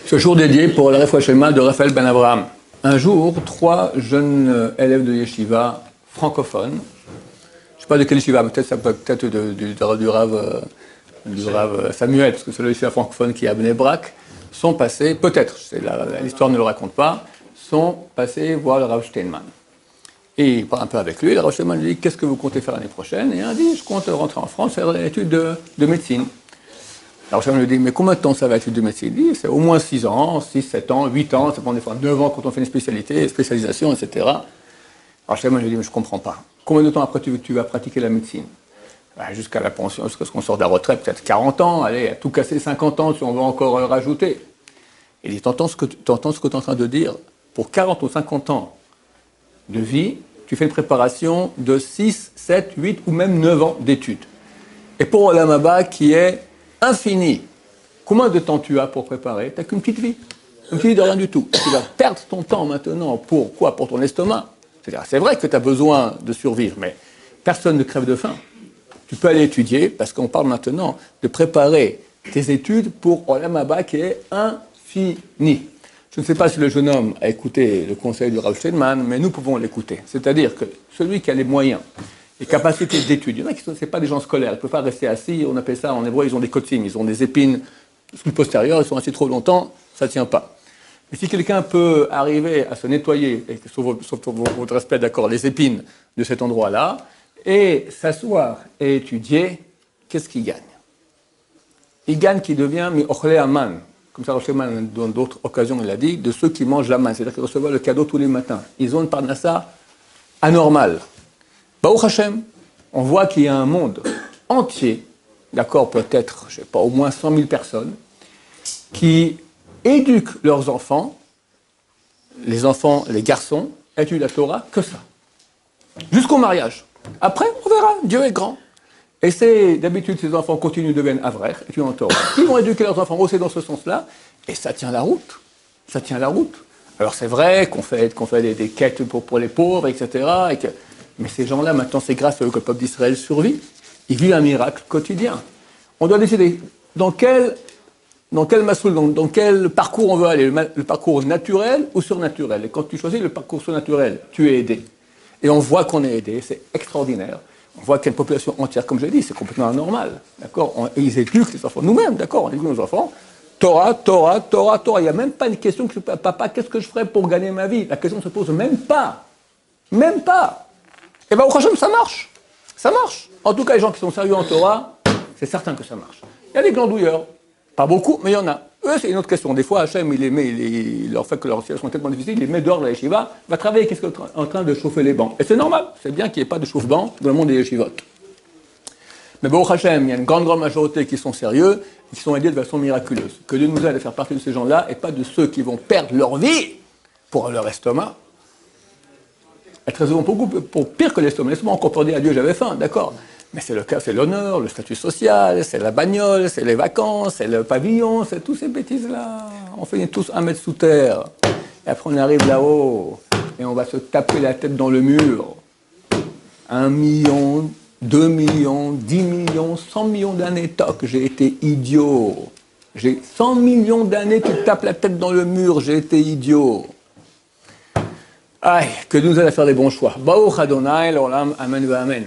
Ce jour dédié pour le Refoua Shelema de Raphaël Ben Abraham. Un jour, 3 jeunes élèves de yeshiva francophones, je ne sais pas de quel yeshiva, peut-être ça peut être du Rav Samuel, parce que c'est le yeshiva francophone qui est à Bnei Brak, sont passés, peut-être, l'histoire ne le raconte pas, sont passés voir le Rav Steinman. Et il parle un peu avec lui, le Rav Steinman lui dit « Qu'est-ce que vous comptez faire l'année prochaine ?» Et il dit « Je compte rentrer en France, faire une étude de médecine. » Alors, je lui dis, mais combien de temps ça va être de médecine? Il dit, c'est au moins 6 ans, 6, 7 ans, 8 ans, ça prend des fois 9 ans quand on fait une spécialisation, etc. Alors, je lui dis, mais je ne comprends pas. Combien de temps après tu vas pratiquer la médecine? Jusqu'à la pension, jusqu'à ce qu'on sorte de la retraite, peut-être 40 ans, allez, à tout casser 50 ans si on veut encore rajouter. Il dit, t'entends ce que tu es en train de dire? Pour 40 ou 50 ans de vie, tu fais une préparation de 6, 7, 8 ou même 9 ans d'études. Et pour Olam Haba qui est infini. Combien de temps tu as pour préparer? Tu n'as qu'une petite vie. Une petite vie de rien du tout. Tu vas perdre ton temps maintenant pour quoi? Pour ton estomac. C'est vrai que tu as besoin de survivre, mais personne ne crève de faim. Tu peux aller étudier, parce qu'on parle maintenant de préparer tes études pour Olam Haba qui est infini. Je ne sais pas si le jeune homme a écouté le conseil du Rav Steinman, mais nous pouvons l'écouter. C'est-à-dire que celui qui a les moyens, les capacités d'étude. Il y en a qui ne sont pas des gens scolaires, ils ne peuvent pas rester assis, on appelle ça en hébreu, ils ont des kotzim, ils ont des épines sous le postérieur, ils sont assis trop longtemps, ça ne tient pas. Mais si quelqu'un peut arriver à se nettoyer, et sauf votre respect, d'accord, les épines de cet endroit-là, et s'asseoir et étudier, qu'est-ce qu'il gagne? Il gagne qu'il devient mi-ochle aman, comme ça Rocheman, dans d'autres occasions, il a dit, de ceux qui mangent la manne, c'est-à-dire qu'ils reçoivent le cadeau tous les matins. Ils ont une parnassa anormale. Baruch Hashem, on voit qu'il y a un monde entier, d'accord, peut-être, je ne sais pas, au moins 100 000 personnes, qui éduquent leurs enfants, les garçons, étudient la Torah, que ça. Jusqu'au mariage. Après, on verra, Dieu est grand. Et d'habitude, ces enfants continuent, deviennent avrer, étudiant la Torah. Ils vont éduquer leurs enfants aussi dans ce sens-là, et ça tient la route. Ça tient la route. Alors c'est vrai qu'on fait des quêtes pour les pauvres, etc., mais ces gens-là, maintenant, c'est grâce à eux que le peuple d'Israël survit. Il vit un miracle quotidien. On doit décider dans quel massoul, dans quel parcours on veut aller, le parcours naturel ou surnaturel. Et quand tu choisis le parcours surnaturel, tu es aidé. Et on voit qu'on est aidé, c'est extraordinaire. On voit qu'il y a une population entière, comme je l'ai dit, c'est complètement anormal. D'accord? Et ils éduquent les enfants. Nous-mêmes, d'accord, on éduque nos enfants. Torah, Torah, Torah, Torah. Il n'y a même pas une question que papa, qu'est-ce que je ferais pour gagner ma vie? La question ne se pose même pas. Même pas. Et bien, au Hachem, ça marche. Ça marche. En tout cas, les gens qui sont sérieux en Torah, c'est certain que ça marche. Il y a des glandouilleurs. Pas beaucoup, mais il y en a. Eux, c'est une autre question. Des fois, Hachem, il leur fait que leur situation est tellement difficile, il les met dehors de la yeshiva, va travailler qu'est-ce qu'il est en train de chauffer les bancs. Et c'est normal. C'est bien qu'il n'y ait pas de chauffe-banc dans le monde des yeshivot. Mais bon, au Hachem, il y a une grande majorité qui sont sérieux et qui sont aidés de façon miraculeuse. Que Dieu nous aide à faire partie de ces gens-là et pas de ceux qui vont perdre leur vie pour leur estomac. Et très souvent, beaucoup pour pire que l'estomac. L'estomac, on peut dire à Dieu, j'avais faim, d'accord. Mais c'est le cas, c'est l'honneur, le statut social, c'est la bagnole, c'est les vacances, c'est le pavillon, c'est toutes ces bêtises-là. On finit tous 1 mètre sous terre. Et après, on arrive là-haut et on va se taper la tête dans le mur. 1 million, 2 millions, 10 millions, 100 millions d'années, toc, j'ai été idiot. J'ai 100 millions d'années, tu tapes la tête dans le mur, j'ai été idiot. Aïe, que Dieu nous aide à faire des bons choix. Baruch Adonai, l'olam, amen, amen.